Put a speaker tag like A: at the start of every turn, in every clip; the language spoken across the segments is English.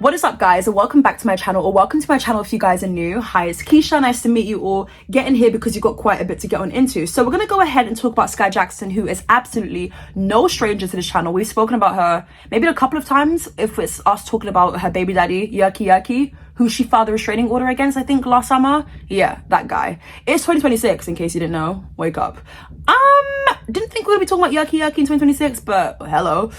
A: What is up, guys, and welcome back to my channel, or welcome to my channel if you guys are new. Hi, it's Keisha. Nice to meet you all. Get in here because you've got quite a bit to get on into. So we're going to go ahead and talk about skAI Jackson, who is absolutely no stranger to this channel. We've spoken about her maybe a couple of times, if it's us talking about her baby daddy, Yucky, who she filed a restraining order against, I think, last summer. Yeah, that guy. It's 2026, in case you didn't know. Wake up. Didn't think we would be talking about Yucky in 2026, but hello.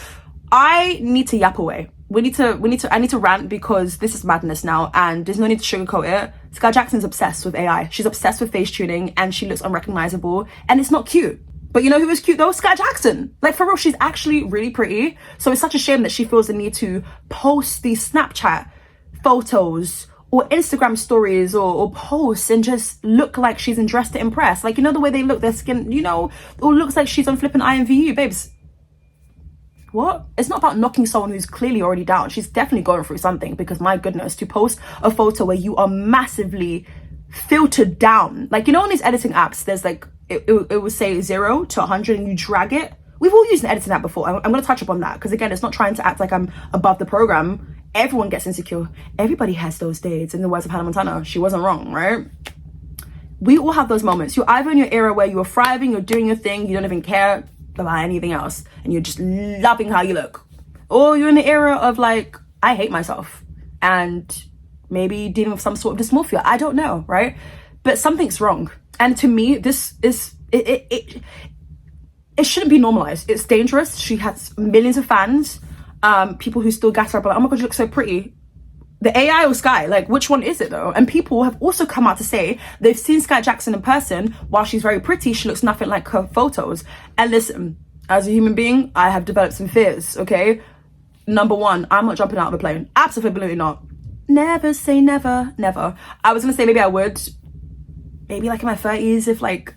A: I need to yap away. I need to rant because this is madness now, and there's no need to sugarcoat it. skAI Jackson's obsessed with AI. She's obsessed with face tuning, and she looks unrecognizable, and it's not cute. But you know who is cute though? skAI Jackson. Like, for real, she's actually really pretty. So it's such a shame that she feels the need to post these Snapchat photos or Instagram stories or posts and just look like she's dressed to impress. Like, you know the way they look, their skin, you know, or looks like she's on flipping IMVU, babes. What? It's not about knocking someone who's clearly already down. She's definitely going through something, because my goodness, to post a photo where you are massively filtered down. Like, you know, on these editing apps, there's like, it will say 0 to 100 and you drag it. We've all used an editing app before. I'm going to touch upon that because, again, it's not trying to act like I'm above the program. Everyone gets insecure. Everybody has those days. In the words of Hannah Montana, she wasn't wrong, right? We all have those moments. You're either in your era where you're thriving, you're doing your thing, you don't even care about anything else, and you're just loving how you look, or you're in the era of like, I hate myself, and maybe dealing with some sort of dysmorphia. I don't know, right? But something's wrong, and to me, this is it shouldn't be normalized. It's dangerous. She has millions of fans, people who still gas her up like, oh my god, you look so pretty. The AI or skAI, like, which one is it though? And people have also come out to say they've seen skAI Jackson in person. While she's very pretty, she looks nothing like her photos. And listen, as a human being, I have developed some fears, okay? Number one, I'm not jumping out of a plane. Absolutely not. Never say never, never. I was gonna say maybe I would. Maybe like in my 30s, if like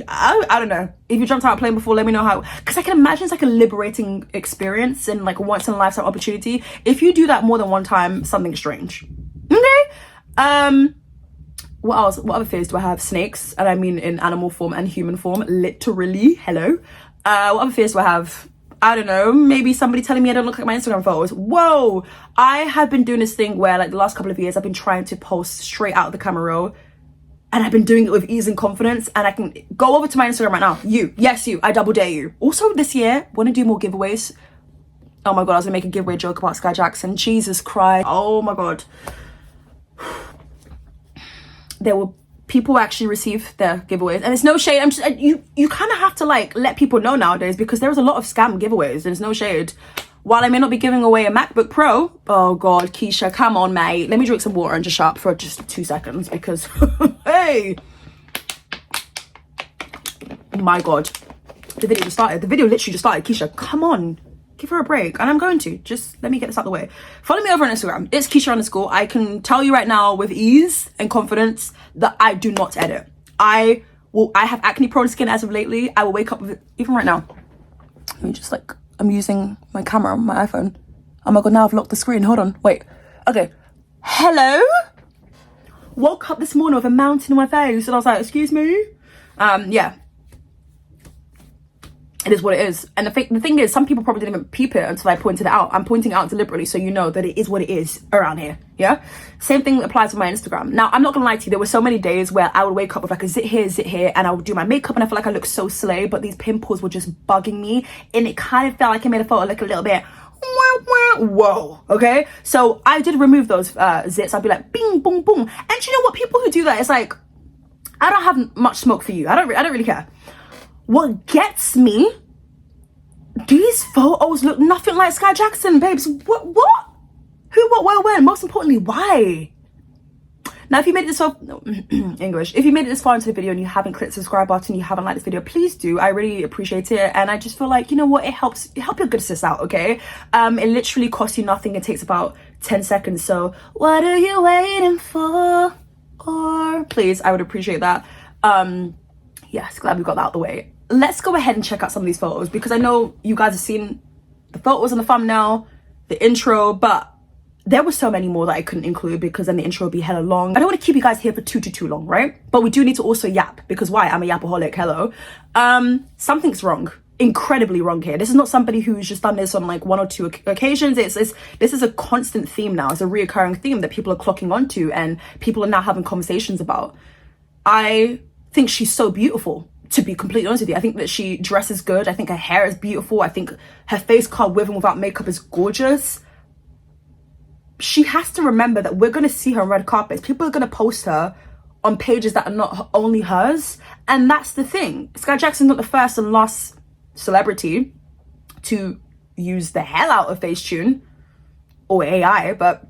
A: I don't know. If you jumped out of a plane before, let me know how. Because I can imagine it's like a liberating experience and like a once in a lifetime opportunity. If you do that more than one time, something's strange. Okay. What else? What other fears do I have? Snakes, and I mean in animal form and human form, literally. Hello. What other fears do I have? I don't know. Maybe somebody telling me I don't look like my Instagram photos. Whoa. I have been doing this thing where, like, the last couple of years, I've been trying to post straight out of the camera roll. And I've been doing it with ease and confidence, and I can go over to my Instagram right now. Yes, I double dare you. Also, this year, want to do more giveaways. Oh my god, I was gonna make a giveaway joke about skAI Jackson. Jesus Christ. Oh my god. There were people who actually receive their giveaways, and it's no shade. I'm just, you kind of have to like let people know nowadays, because there's a lot of scam giveaways, and it's no shade. While I may not be giving away a MacBook Pro, oh god, Keisha, come on, mate. Let me drink some water and just shut up for just 2 seconds, because, hey. Oh my god. The video just started. The video literally just started. Keisha, come on. Give her a break. And I'm going to. Just let me get this out of the way. Follow me over on Instagram. It's Keisha_. I can tell you right now with ease and confidence that I do not edit. I have acne-prone skin as of lately. I will wake up with it, even right now. Let me just like... I'm using my camera on my iPhone. Oh my god, now I've locked the screen. Hold on, wait. Okay. Hello? Woke up this morning with a mountain in my face, and I was like, excuse me? Yeah. It is what it is. And the thing is, some people probably didn't even peep it until I pointed it out. I'm pointing it out deliberately so you know that it is what it is around here, yeah? Same thing applies to my Instagram. Now, I'm not gonna lie to you, there were so many days where I would wake up with like a zit here, and I would do my makeup, and I feel like I look so slay, but these pimples were just bugging me, and it kind of felt like it made a photo look a little bit, whoa, okay? So I did remove those zits. I'd be like, bing, boom, boom. And you know what? People who do that, it's like, I don't have much smoke for you. I don't really care. What gets me, these photos look nothing like skAI Jackson, babes. What? Who, what, where, when? Most importantly, why? Now, if you made it this far, English, if you made it this far into the video and you haven't clicked the subscribe button, you haven't liked this video, please do. I really appreciate it. And I just feel like, you know what, it helps your good sis out, okay? It literally costs you nothing. It takes about 10 seconds. So what are you waiting for? Or please, I would appreciate that. Yes, glad we got that out of the way. Let's go ahead and check out some of these photos, because I know you guys have seen the photos on the thumbnail, the intro, but there were so many more that I couldn't include, because then the intro would be hella long. I don't want to keep you guys here for too long, right? But we do need to also yap, because why? I'm a yapaholic, hello. Something's wrong. incredibly wrong here. This is not somebody who's just done this on like 1 or 2 occasions. This is a constant theme now. It's a reoccurring theme that people are clocking onto and people are now having conversations about. I think she's so beautiful, to be completely honest with you. I think that she dresses good. I think her hair is beautiful. I think her face card with and without makeup is gorgeous. She has to remember that we're going to see her on red carpets. People are going to post her on pages that are not only hers. And that's the thing. SKAI Jackson's not the first and last celebrity to use the hell out of FACETUNE or AI, but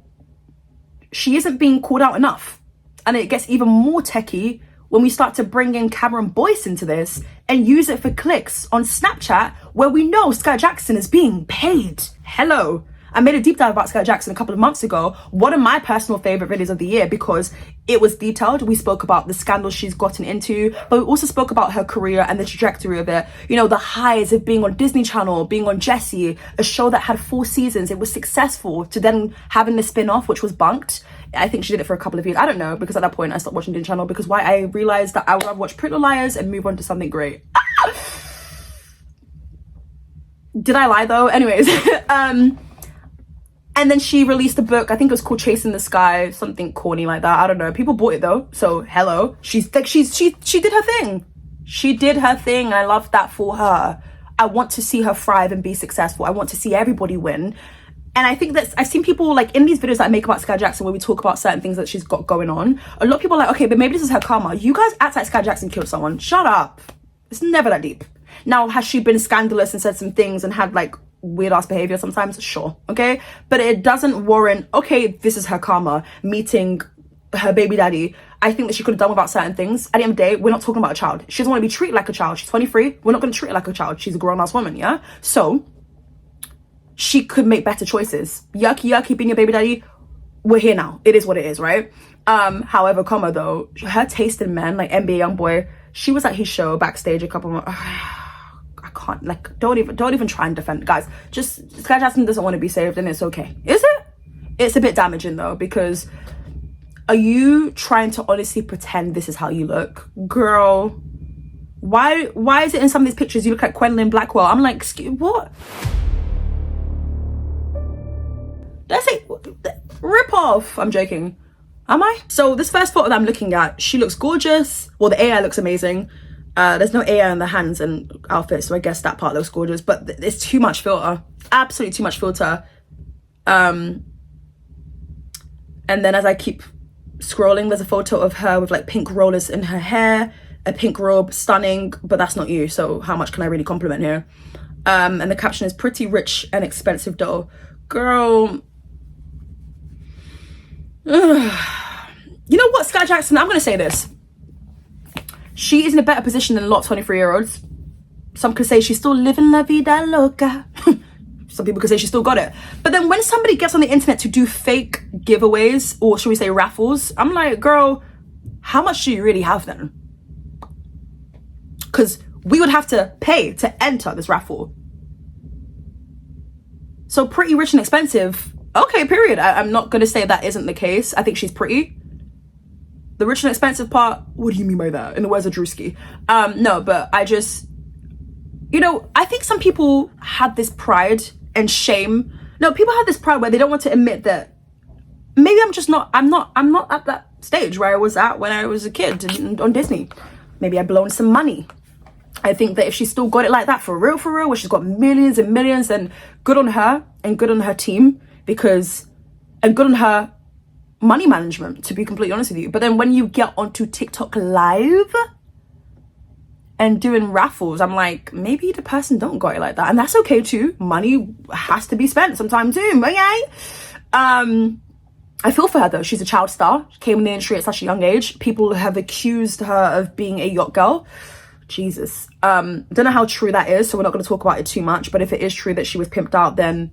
A: she isn't being called out enough. And it gets even more techie when we start to bring in Cameron Boyce into this and use it for clicks on Snapchat, where we know SKAI Jackson is being paid. Hello. I made a deep dive about SKAI Jackson a couple of months ago. One of my personal favorite videos of the year because it was detailed. We spoke about the scandals she's gotten into, but we also spoke about her career and the trajectory of it. You know, the highs of being on Disney Channel, being on Jessie, a show that had 4 seasons. It was successful, to then having the spin-off, which was bunked. I think she did it for a couple of years. I don't know, because at that point I stopped watching Disney Channel because why? I realized that I would rather watch Pretty Little Liars and move on to something great. Did I lie though? Anyways, and then she released a book, I think it was called Chasing the Sky, something corny like that. I don't know. People bought it though. So hello. She did her thing. She did her thing. I love that for her. I want to see her thrive and be successful. I want to see everybody win. And I think that I've seen people like in these videos that I make about SKAI Jackson where we talk about certain things that she's got going on. A lot of people are like, okay, but maybe this is her karma. You guys act like SKAI Jackson killed someone. Shut up. It's never that deep. Now, has she been scandalous and said some things and had like weird ass behavior sometimes? Sure. Okay. But it doesn't warrant, okay, this is her karma, meeting her baby daddy. I think that she could have done without certain things. At the end of the day, we're not talking about a child. She doesn't want to be treated like a child. She's 23. We're not going to treat her like a child. She's a grown ass woman. Yeah. So she could make better choices. Yucky being your baby daddy. We're here now. It is what it is, right? However, comma though, her taste in men, like NBA YoungBoy, she was at his show backstage a couple months. I can't, like, don't even try and defend, guys. Just SKAI Jackson doesn't want to be saved, and it's okay. Is it? It's a bit damaging though, because are you trying to honestly pretend this is how you look, girl? Why is it in some of these pictures you look like Gwendolyn Blackwell? I'm like, excuse, what? That's it. Rip off. I'm joking. Am I? So this first photo that I'm looking at, she looks gorgeous. Well, the AI looks amazing. There's no AI in the hands and outfits, so I guess that part looks gorgeous, but it's too much filter. Absolutely too much filter. And then as I keep scrolling, there's a photo of her with like pink rollers in her hair, a pink robe, stunning, but that's not you, so how much can I really compliment here? And the caption is pretty rich and expensive dough. Girl. You know what, SKAI Jackson, I'm gonna say this. She is in a better position than a lot of 23-year-olds. Some could say she's still living la vida loca. Some people could say she still got it. But then when somebody gets on the internet to do fake giveaways, or should we say raffles, I'm like, girl, how much do you really have then? Because we would have to pay to enter this raffle. So pretty rich and expensive, okay, period. I'm not going to say that isn't the case. I think she's pretty. The rich and expensive part, what do you mean by that? In the words of Drewski. No, but I just, you know, I think some people had this pride and shame. No, people have this pride where they don't want to admit that maybe I'm not at that stage where I was at when I was a kid on Disney. Maybe I'd blown some money. I think that if she still got it like that for real, where she's got millions and millions, then good on her and good on her team, and good on her money management, to be completely honest with you. But then when you get onto TikTok live and doing raffles, I'm like, maybe the person don't got it like that, and that's okay too. Money has to be spent sometime too, okay? I feel for her though. She's a child star. She came in the industry at such a young age. People have accused her of being a yacht girl. Jesus. Don't know how true that is, so we're not going to talk about it too much, but if it is true that she was pimped out, then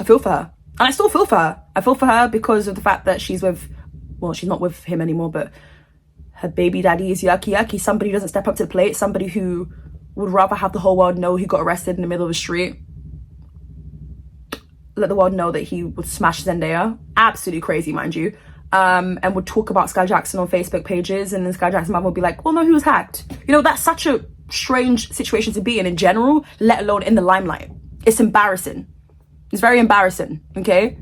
A: I feel for her. And I still feel for her. I feel for her because of the fact that she's with, well, she's not with him anymore, but her baby daddy is yucky. Somebody who doesn't step up to the plate. Somebody who would rather have the whole world know he got arrested in the middle of the street. Let the world know that he would smash Zendaya. Absolutely crazy, mind you. and would talk about Sky Jackson on Facebook pages, and then Sky Jackson mum would be like, well, no, he was hacked. You know, that's such a strange situation to be in general, let alone in the limelight. It's embarrassing. It's very embarrassing, okay?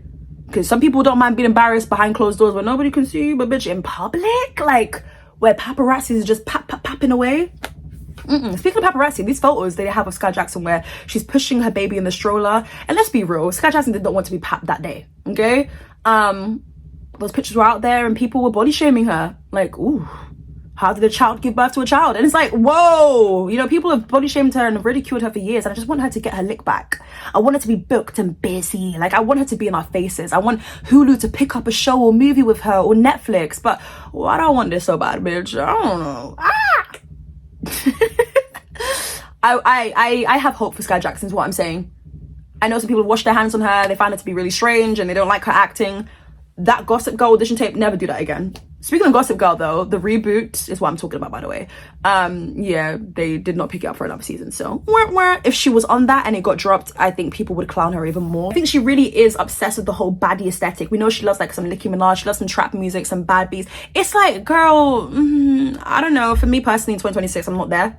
A: Because some people don't mind being embarrassed behind closed doors where nobody can see you, but bitch, in public, like where paparazzis are just papping away. Speaking of paparazzi, these photos they have of Sky Jackson where she's pushing her baby in the stroller, and let's be real, Sky Jackson did not want to be papped that day, okay? Those pictures were out there and people were body shaming her, like, ooh, how did a child give birth to a child? And it's like, whoa, you know, people have body shamed her and ridiculed her for years, and I just want her to get her lick back. I want her to be booked and busy. Like, I want her to be in our faces. I want Hulu to pick up a show or movie with her, or Netflix, but why do I want this so bad, bitch? I don't know. I have hope for Sky Jackson is what I'm saying. I know some people wash their hands on her, they find her to be really strange and they don't like her acting. That Gossip Girl audition tape, never do that again. Speaking of Gossip Girl though, the reboot is what I'm talking about, by the way. Yeah, they did not pick it up for another season, so if she was on that and it got dropped, I think people would clown her even more. I think she really is obsessed with the whole baddie aesthetic. We know she loves like some Nicki Minaj, she loves some trap music, some bad beats. It's like, girl, I don't know, for me personally in 2026, I'm not there.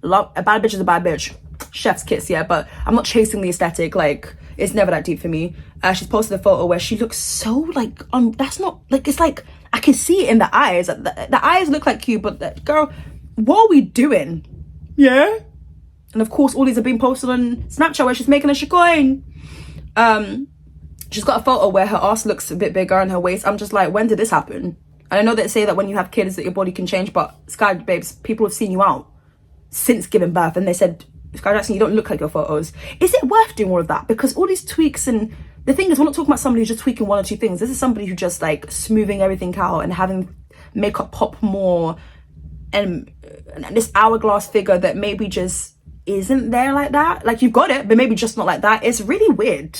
A: A bad bitch is a bad bitch. Chef's kiss, yeah, but I'm not chasing the aesthetic. Like, it's never that deep for me. She's posted a photo where she looks so like, that's not, like, it's like, I can see it in the eyes. The eyes look like you, but girl, what are we doing? Yeah? And of course, all these are being posted on Snapchat where she's making a shikoin. She's got a photo where her ass looks a bit bigger and her waist. I'm just like, when did this happen? And I know they say that when you have kids that your body can change, but Sky, babes, people have seen you out since giving birth, and they said, Sky Jackson, you don't look like your photos. Is it worth doing all of that? Because all these tweaks, and the thing is, we're not talking about somebody who's just tweaking one or two things. This is somebody who just like smoothing everything out and having makeup pop more, and this hourglass figure that maybe just isn't there like that. Like, you've got it, but maybe just not like that. It's really weird.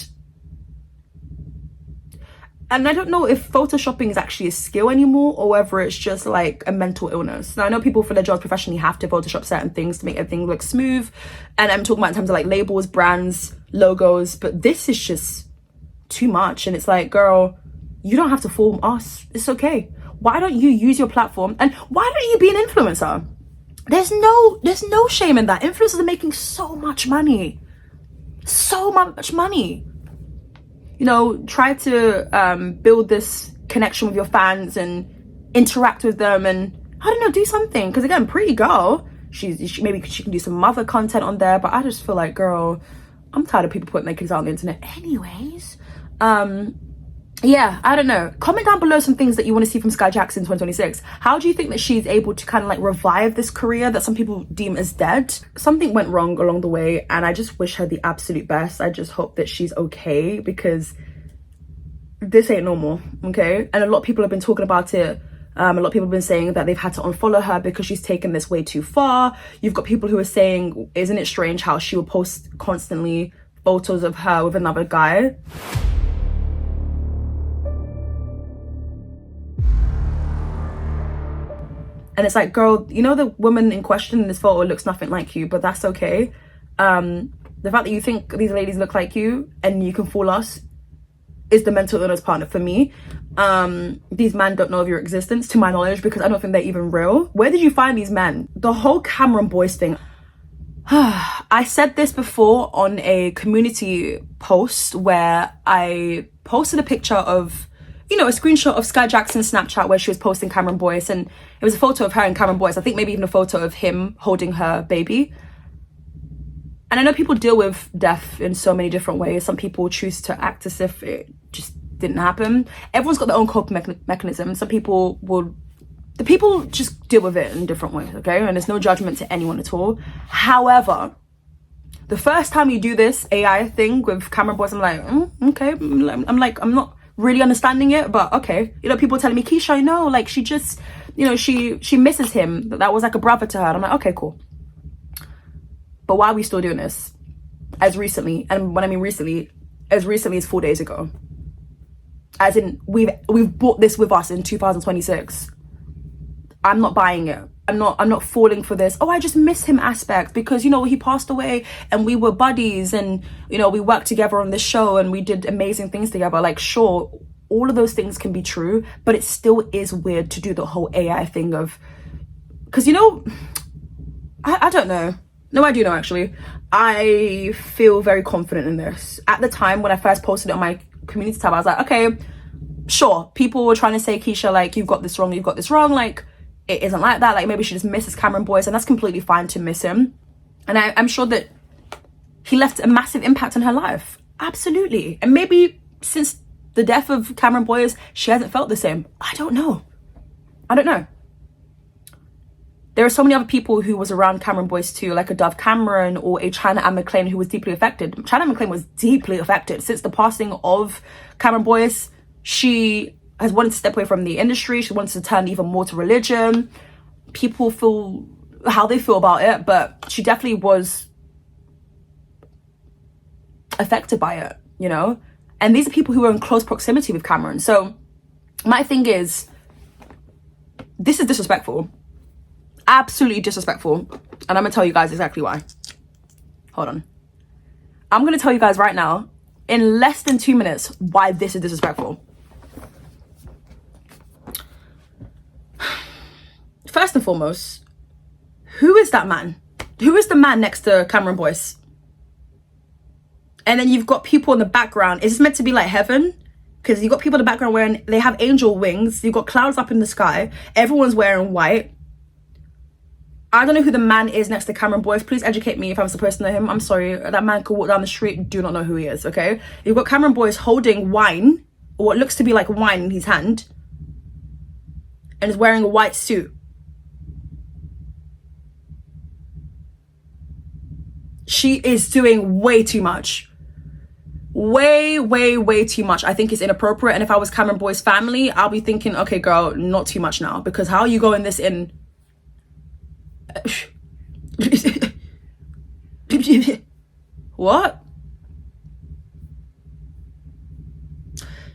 A: And I don't know if photoshopping is actually a skill anymore, or whether it's just like a mental illness. Now, I know people for their jobs professionally have to photoshop certain things to make everything look smooth. And I'm talking about in terms of like labels, brands, logos, but this is just too much. And it's like, girl, you don't have to fool us. It's okay. Why don't you use your platform? And why don't you be an influencer? There's no shame in that. Influencers are making so much money. So much money. You know, try to build this connection with your fans and interact with them, and I don't know, do something. Because again, pretty girl, maybe she can do some mother content on there, but I just feel like, girl, I'm tired of people putting their kids out on the internet anyways. Yeah, I don't know. Comment down below some things that you want to see from Sky Jackson in 2026. How do you think that she's able to kind of like revive this career that some people deem as dead? Something went wrong along the way, and I just wish her the absolute best. I just hope that she's okay, because this ain't normal, okay? And a lot of people have been talking about it. A lot of people have been saying that they've had to unfollow her because she's taken this way too far. You've got people who are saying, isn't it strange how she will post constantly photos of her with another guy? And it's like, girl, you know, the woman in question in this photo looks nothing like you, but that's okay. The fact that you think these ladies look like you and you can fool us is the mental illness partner for me. These men don't know of your existence, to my knowledge, because I don't think they're even real. Where did you find these men? The whole Cameron Boyce thing. I said this before on a community post where I posted a picture of, you know, a screenshot of Sky Jackson's Snapchat where she was posting Cameron Boyce, and it was a photo of her and Cameron Boyce. I think maybe even a photo of him holding her baby. And I know people deal with death in so many different ways. Some people choose to act as if it just didn't happen. Everyone's got their own coping mechanism. Some people people just deal with it in different ways, okay? And there's no judgment to anyone at all. However, the first time you do this AI thing with Cameron Boyce, I'm like, okay. I'm not really understanding it, but okay. You know, people telling me, Keisha, I know, like, she just, you know, she misses him. That was like a brother to her. And I'm like, okay, cool. But why are we still doing this? As recently, and when I mean recently, as recently as 4 days ago. As in, we've bought this with us in 2026. I'm not buying it. I'm not falling for this, oh, I just miss him aspect, because, you know, he passed away and we were buddies and, you know, we worked together on this show and we did amazing things together. Like, sure, all of those things can be true, but it still is weird to do the whole AI thing of, because, you know, I don't know. No, I do know, actually. I feel very confident in this. At the time when I first posted it on my community tab, I was like, okay, sure, people were trying to say, Keisha, like, you've got this wrong, like, it isn't like that, like, maybe she just misses Cameron Boyce, and that's completely fine to miss him. And I'm sure that he left a massive impact on her life, absolutely. And maybe since the death of Cameron Boyce, she hasn't felt the same. I don't know. There are so many other people who was around Cameron Boyce too, like a Dove Cameron or a China Anne McClain, who was deeply affected. China Anne McClain was deeply affected. Since the passing of Cameron Boyce, she has wanted to step away from the industry. She wants to turn even more to religion. People feel how they feel about it, but she definitely was affected by it, you know? And these are people who are in close proximity with Cameron. So my thing is, this is disrespectful. Absolutely disrespectful. And I'm gonna tell you guys exactly why. Hold on. I'm gonna tell you guys right now, in less than 2 minutes, why this is disrespectful. First and foremost, who is that man? Who is the man next to Cameron Boyce? And then you've got people in the background. Is this meant to be like heaven? Because you've got people in the background wearing, they have angel wings. You've got clouds up in the sky. Everyone's wearing white. I don't know who the man is next to Cameron Boyce. Please educate me if I'm supposed to know him. I'm sorry. That man could walk down the street. Do not know who he is, okay? You've got Cameron Boyce holding wine, or what looks to be like wine in his hand, and is wearing a white suit. She is doing way too much. Way too much. I think it's inappropriate. And if I was Cameron Boyce's family, I'll be thinking, okay, girl, not too much now. Because how are you going this in? What?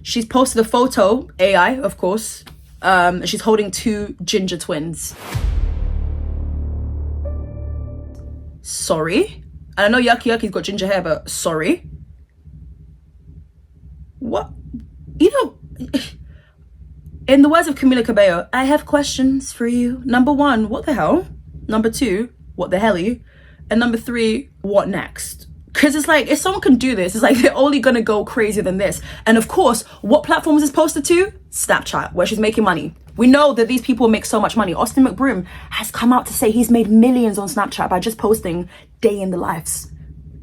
A: She's posted a photo, AI, of course. She's holding 2 ginger twins. Sorry. And I know Yucky Yucky's got ginger hair, but sorry. What? You know, in the words of Camila Cabello, I have questions for you. Number 1, what the hell? Number 2, what the helly? And number 3, what next? Because it's like, if someone can do this, it's like they're only gonna go crazier than this. And of course, what platform is this posted to? Snapchat, where she's making money. We know that these people make so much money. Austin McBroom has come out to say he's made millions on Snapchat by just posting day in the lives.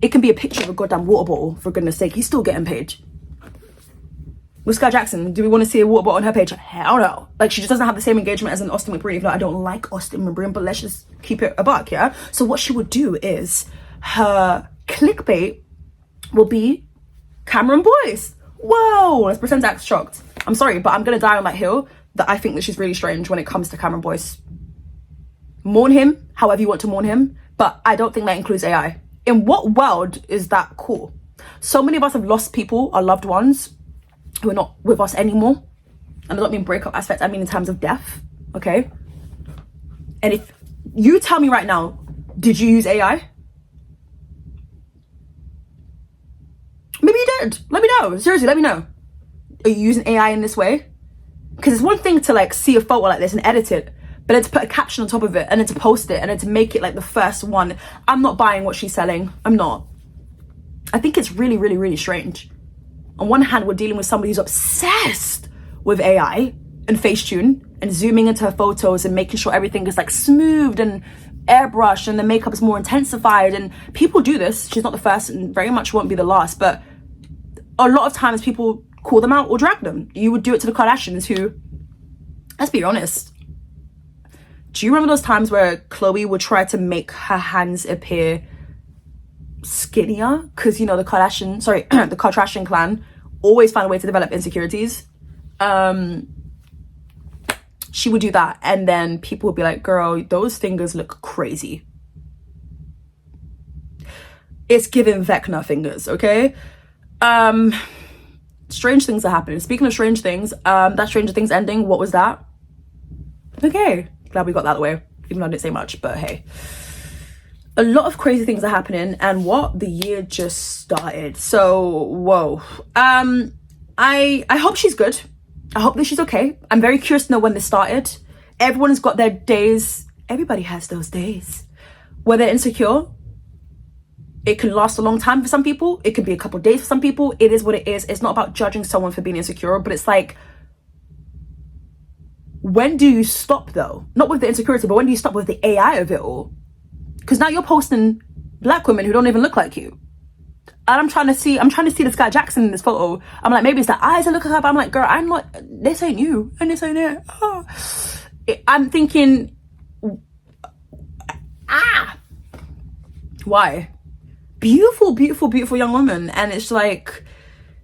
A: It can be a picture of a goddamn water bottle, for goodness sake. He's still getting paid. With SKAI Jackson, do we want to see a water bottle on her page? Hell no. Like, she just doesn't have the same engagement as an Austin McBroom, even though I don't like Austin McBroom, but let's just keep it a buck, yeah? So what she would do is, her clickbait will be Cameron Boyce. Whoa, let's pretend to act shocked. I'm sorry, but I'm going to die on that hill that I think that she's really strange when it comes to Cameron Boyce. Mourn him however you want to mourn him, but I don't think that includes AI. In what world is that cool? So many of us have lost people, our loved ones, who are not with us anymore. And I don't mean breakup aspect, I mean in terms of death, okay? And if you tell me right now, did you use AI? Maybe you did. Let me know. Seriously, let me know. Are you using AI in this way? Because it's one thing to like see a photo like this and edit it, but then to put a caption on top of it and then to post it and then to make it like the first one. I'm not buying what she's selling. I'm not. I think it's really strange. On one hand, we're dealing with somebody who's obsessed with AI and Facetune and zooming into her photos and making sure everything is like smoothed and airbrushed and the makeup is more intensified. And people do this. She's not the first and very much won't be the last, but a lot of times people call them out or drag them. You would do it to the Kardashians who, let's be honest, do you remember those times where Khloe would try to make her hands appear skinnier? Because, you know, the Kardashian clan always find a way to develop insecurities. She would do that, and then people would be like, girl, those fingers look crazy. It's giving Vecna fingers, okay? Strange things are happening. Speaking of strange things, that Stranger Things ending, what was that? Okay, glad we got that out of the way, even though I didn't say much, but hey. A lot of crazy things are happening, and what? The year just started. So, whoa. I hope she's good. I hope that she's okay. I'm very curious to know when this started. Everyone's got their days. Everybody has those days where they're insecure. It can last a long time for some people. It could be a couple of days for some people. It is what it is. It's not about judging someone for being insecure, but it's like, when do you stop though? Not with the insecurity, but when do you stop with the AI of it all? Because now you're posting black women who don't even look like you. And I'm trying to see the Sky Jackson in this photo. I'm like, maybe it's the eyes that look at her, but I'm like, girl, I'm not, this ain't you, and this ain't it. Oh. I'm thinking, why? Beautiful, beautiful, beautiful young woman. And it's like,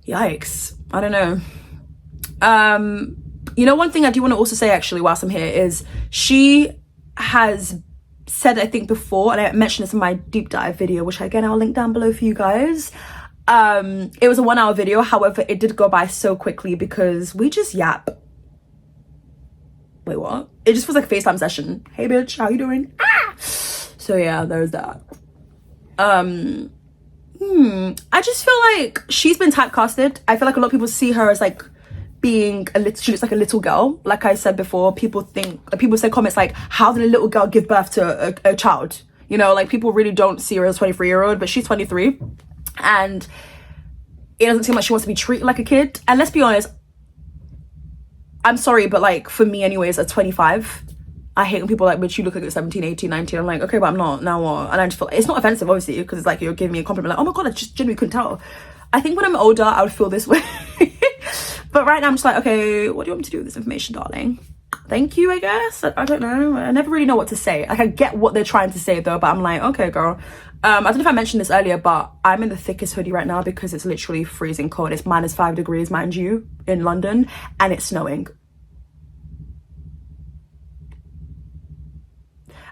A: yikes. I don't know. You know, one thing I do want to also say actually whilst I'm here is she has said, I think before, and I mentioned this in my deep dive video, which again I'll link down below for you guys. It was a 1 hour video, however it did go by so quickly because we just yap. Wait, what? It just was like a FaceTime session. Hey bitch, how you doing? So yeah, there's that. I just feel like she's been typecasted. I feel like a lot of people see her as like being a little, she looks like a little girl. Like I said before, people say comments like, how did a little girl give birth to a child? You know, like people really don't see her as a 23-year-old, but she's 23 and it doesn't seem like she wants to be treated like a kid. And let's be honest, I'm sorry, but like for me anyways, at 25, I hate when people are like, but you look like you're 17, 18, 19. I'm like, okay, but I'm not, now what? And I just feel, it's not offensive obviously, because it's like you're giving me a compliment, like, oh my god, I just genuinely couldn't tell. I think when I'm older, I would feel this way. But right now I'm just like, okay, what do you want me to do with this information, darling? Thank you, I guess. I don't know. I never really know what to say. Like I get what they're trying to say though, but I'm like, okay, girl. I don't know if I mentioned this earlier, but I'm in the thickest hoodie right now because it's literally freezing cold. It's -5 degrees, mind you, in London, and it's snowing.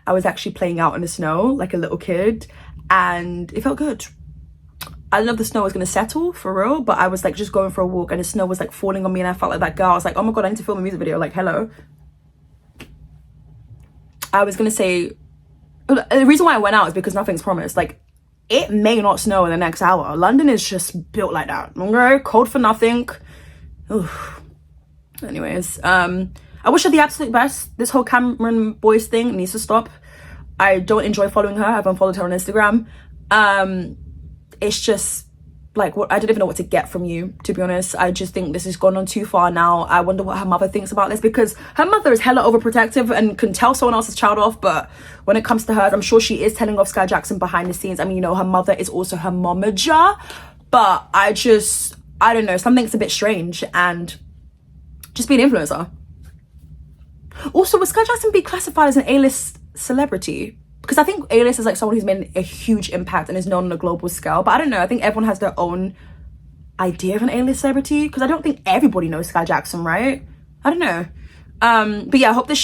A: I was actually playing out in the snow like a little kid and it felt good. I didn't know if the snow was going to settle for real, but I was like just going for a walk and the snow was like falling on me and I felt like that girl. I was like, oh my god, I need to film a music video, like hello. I was going to say, the reason why I went out is because nothing's promised. Like it may not snow in the next hour. London is just built like that. Okay, cold for nothing. Oof. Anyways, I wish her the absolute best. This whole Cameron Boyce thing needs to stop. I don't enjoy following her. I've unfollowed her on Instagram. It's just like, what, I don't even know what to get from you, to be honest. I just think this has gone on too far now. I wonder what her mother thinks about this, because her mother is hella overprotective and can tell someone else's child off, but when it comes to hers, I'm sure she is telling off Sky Jackson behind the scenes. I mean, you know, her mother is also her momager, but I don't know, something's a bit strange. And just be an influencer. Also, would Sky Jackson be classified as an A-list celebrity? Because I think A-list is like someone who's made a huge impact and is known on a global scale. But I don't know, I think everyone has their own idea of an A-list celebrity, because I don't think everybody knows Sky Jackson, right? I don't know. But yeah, I hope that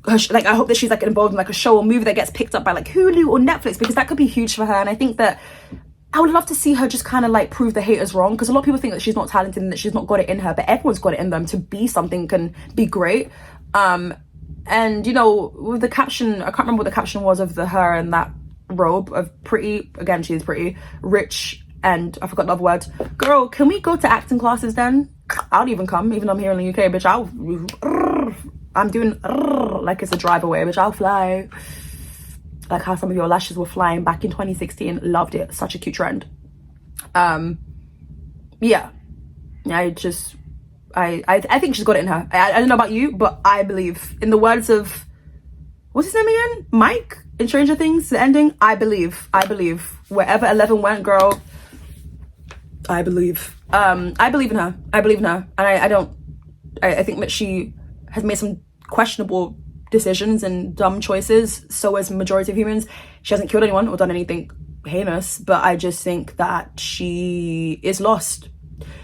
A: I hope that she's like involved in like a show or movie that gets picked up by like Hulu or Netflix, because that could be huge for her. And I think that I would love to see her just kind of like prove the haters wrong, because a lot of people think that she's not talented and that she's not got it in her, but everyone's got it in them. To be something can be great. And you know, with the caption, I can't remember what the caption was of her in that robe of pretty, again, she is pretty, rich, and I forgot the other word. Girl, can we go to acting classes then? I'll even come, even though I'm here in the UK, bitch. I'm doing like it's a drive away, bitch. I'll fly. Like how some of your lashes were flying back in 2016. Loved it. Such a cute trend. Yeah. I think she's got it in her. I don't know about you, but I believe, in the words of, what's his name again? Mike in Stranger Things, the ending. I believe. Wherever 11 went, girl, I believe. I believe in her. And I think that she has made some questionable decisions and dumb choices. So as majority of humans, she hasn't killed anyone or done anything heinous, but I just think that she is lost.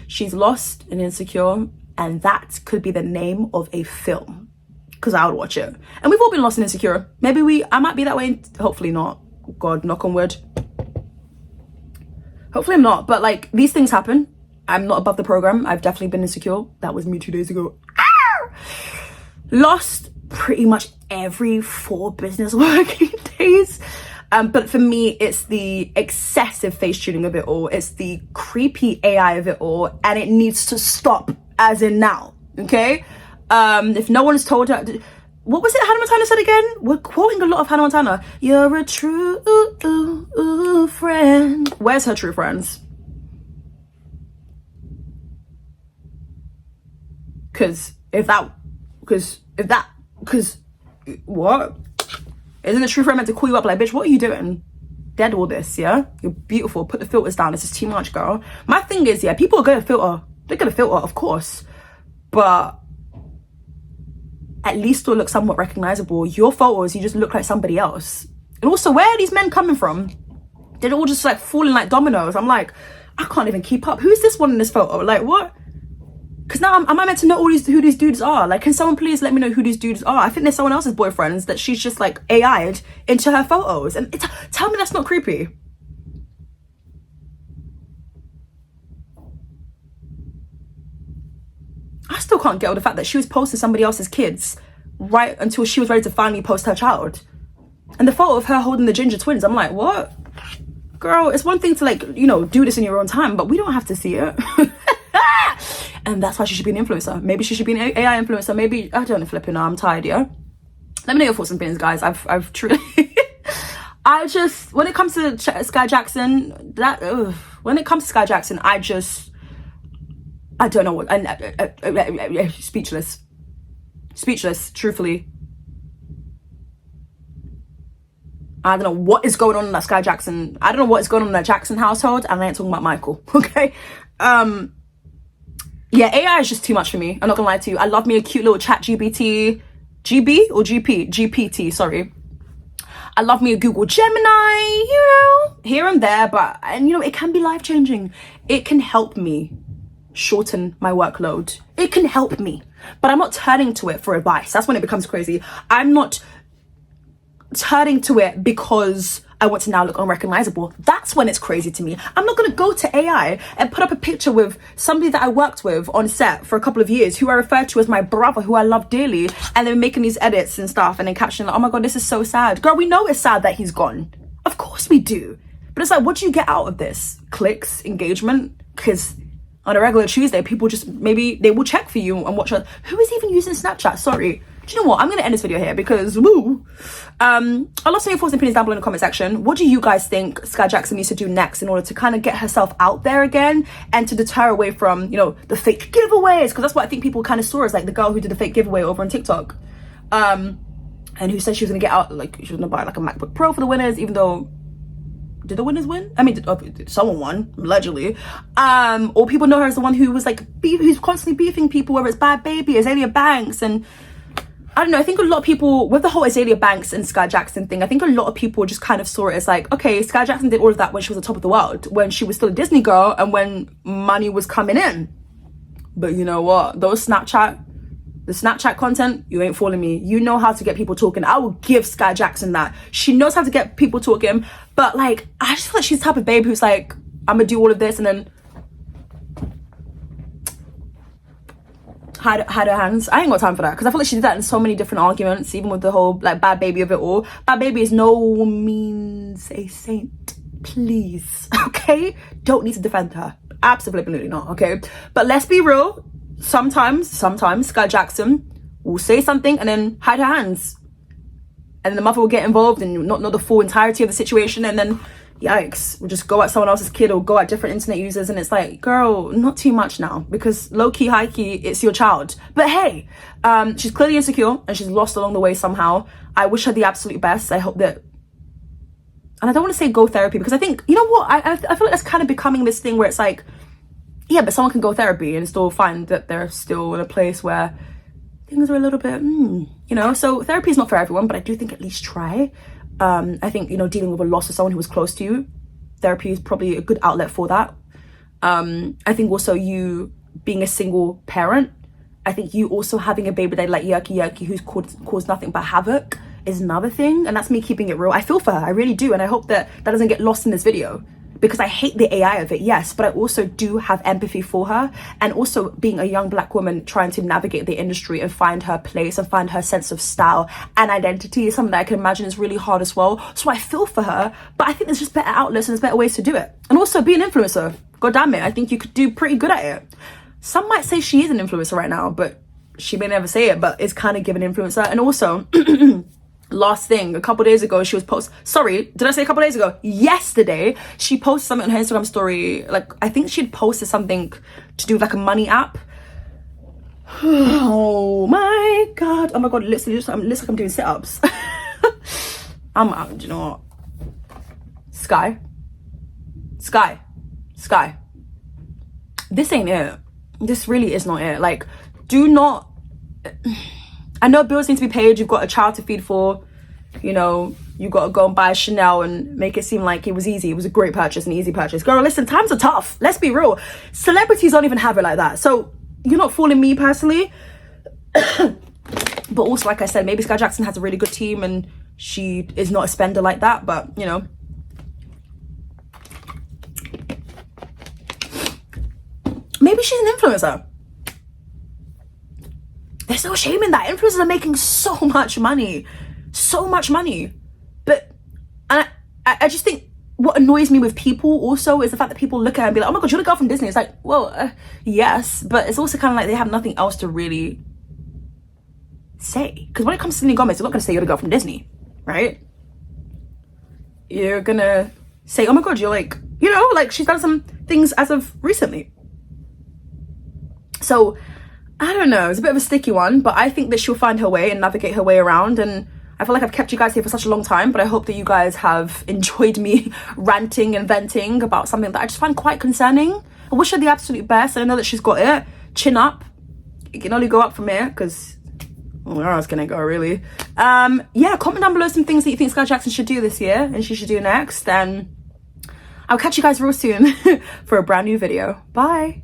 A: She's lost and insecure, and that could be the name of a film, because I would watch it. And we've all been lost and insecure. Maybe I might be that way. Hopefully not. God, knock on wood. Hopefully I'm not, but like, these things happen. I'm not above the program. I've definitely been insecure. That was me 2 days ago. Lost pretty much every 4 business working days. But for me, it's the excessive face tuning of it all. It's the creepy AI of it all, and it needs to stop, as in now. Okay. If no one has told her, what was it Hannah Montana said again? We're quoting a lot of Hannah Montana. You're a true friend. Where's her true friends? Because what? Isn't a true friend meant to call you up like, bitch, what are you doing? Dead all this, yeah? You're beautiful. Put the filters down. This is too much, girl. My thing is, yeah, people are going to filter. They're going to filter, of course. But at least still look somewhat recognizable. Your photos, you just look like somebody else. And also, where are these men coming from? They're all just like falling like dominoes. I'm like, I can't even keep up. Who is this one in this photo? Like, what? Because now am I meant to know who these dudes are? Like, can someone please let me know who these dudes are? I think there's someone else's boyfriends that she's just like AI'd into her photos. And tell me that's not creepy. I still can't get over the fact that she was posting somebody else's kids right until she was ready to finally post her child. And the photo of her holding the ginger twins, I'm like, what? Girl, it's one thing to like, you know, do this in your own time, but we don't have to see it. And that's why she should be an influencer. Maybe she should be an AI influencer. Maybe, I don't know, flipping, I'm tired, yeah? Let me know your thoughts and opinions, guys. I've truly... I just, when it comes to skAI Jackson, when it comes to skAI Jackson, I don't know what, speechless, truthfully. I don't know what is going on in that skAI Jackson. I don't know what is going on in that Jackson household, and I ain't talking about Michael, okay? Yeah, AI is just too much for me. I'm not gonna lie to you. I love me a cute little chat GPT, GPT, sorry. I love me a Google Gemini, you know, here and there, and you know, it can be life-changing. It can help me shorten my workload. It can help me, but I'm not turning to it for advice. That's when it becomes crazy. I'm not turning to it because I want to now look unrecognizable. That's when it's crazy to me. I'm not going to go to AI and put up a picture with somebody that I worked with on set for a couple of years, who I refer to as my brother, who I love dearly, and then making these edits and stuff and then captioning like, oh my God, this is so sad. Girl, we know it's sad that he's gone. Of course we do. But it's like, what do you get out of this? Clicks, engagement? Because on a regular Tuesday, people just, maybe they will check for you and watch. Who is even using Snapchat? Sorry. Do you know what? I'm going to end this video here because, woo. I'd love to know your thoughts and opinions down below in the comment section. What do you guys think skAI Jackson needs to do next in order to kind of get herself out there again and to deter away from, you know, the fake giveaways? Because that's what I think people kind of saw as like the girl who did the fake giveaway over on TikTok. And who said she was going to get out, like, she was going to buy like a MacBook Pro for the winners, even though, did the winners win? I mean, did someone won, allegedly. Or people know her as the one who was like, who's constantly beefing people, whether it's Bad Baby, Azalea Banks, and I don't know, I think a lot of people, with the whole Azalea Banks and skAI Jackson thing, I think a lot of people just kind of saw it as like, okay, skAI Jackson did all of that when she was on top of the world, when she was still a Disney girl and when money was coming in. But you know what? The Snapchat content, you ain't fooling me. You know how to get people talking. I will give skAI Jackson that. She knows how to get people talking, but like, I just feel like she's the type of babe who's like, I'm gonna do all of this and then hide her hands. I ain't got time for that because I feel like she did that in so many different arguments, even with the whole like Bad Baby of it all. Bad Baby is no means a saint, please. Okay, don't need to defend her, absolutely not. Okay, but let's be real, sometimes skAI Jackson will say something and then hide her hands, and then the mother will get involved and not know the full entirety of the situation, and then yikes, we'll just go at someone else's kid or go at different internet users, and it's like, girl, not too much now, because low-key, high-key, it's your child. But hey, she's clearly insecure and she's lost along the way somehow. I wish her the absolute best. I hope that, and I don't want to say go therapy, because I think, you know what, I feel like that's kind of becoming this thing where it's like, yeah, but someone can go therapy and still find that they're still in a place where things are a little bit, you know, so therapy is not for everyone, but I do think at least try. I think, you know, dealing with a loss of someone who was close to you, therapy is probably a good outlet for that. I think also you being a single parent, I think you also having a baby that like yucky who's caused nothing but havoc is another thing. And that's me keeping it real. I feel for her, I really do. And I hope that that doesn't get lost in this video. because I hate the AI of it, yes, but I also do have empathy for her. And also being a young Black woman trying to navigate the industry and find her place and find her sense of style and identity is something that I can imagine is really hard as well. So I feel for her, but I think there's just better outlets and there's better ways to do it. And also be an influencer. God damn it, I think you could do pretty good at it. Some might say she is an influencer right now, but she may never say it, but it's kind of given influencer. And also, last thing, a couple days ago she was sorry, did I say a couple days ago? Yesterday she posted something on her Instagram story, like I think she'd posted something to do with like a money app. Oh my god, it looks like I'm doing sit-ups. Do you know what, skAI, this ain't it. This really is not it. Like, do not, I know bills need to be paid, you've got a child to feed for, you know, you got to go and buy Chanel and make it seem like it was easy. It was a great purchase, an easy purchase. Girl, listen, times are tough. Let's be real. Celebrities don't even have it like that. So you're not fooling me personally. But also, like I said, maybe SKAI Jackson has a really good team and she is not a spender like that. But, you know, maybe she's an influencer. There's no shame in that. Influencers are making so much money. But I just think what annoys me with people also is the fact that people look at her and be like, oh my god, you're the girl from Disney. It's like, well, yes, but it's also kind of like they have nothing else to really say. Because when it comes to Selena Gomez, you're not going to say you're the girl from Disney, right? You're going to say, oh my god, you're like, you know, like she's done some things as of recently. So I don't know, it's a bit of a sticky one, but I think that she'll find her way and navigate her way around. And I feel like I've kept you guys here for such a long time, but I hope that you guys have enjoyed me ranting and venting about something that I just find quite concerning. I wish her the absolute best, and I know that she's got it. Chin up. It can only go up from here, because where else can I go, really? Yeah, comment down below some things that you think SKAI Jackson should do this year and she should do next, and I'll catch you guys real soon for a brand new video. Bye.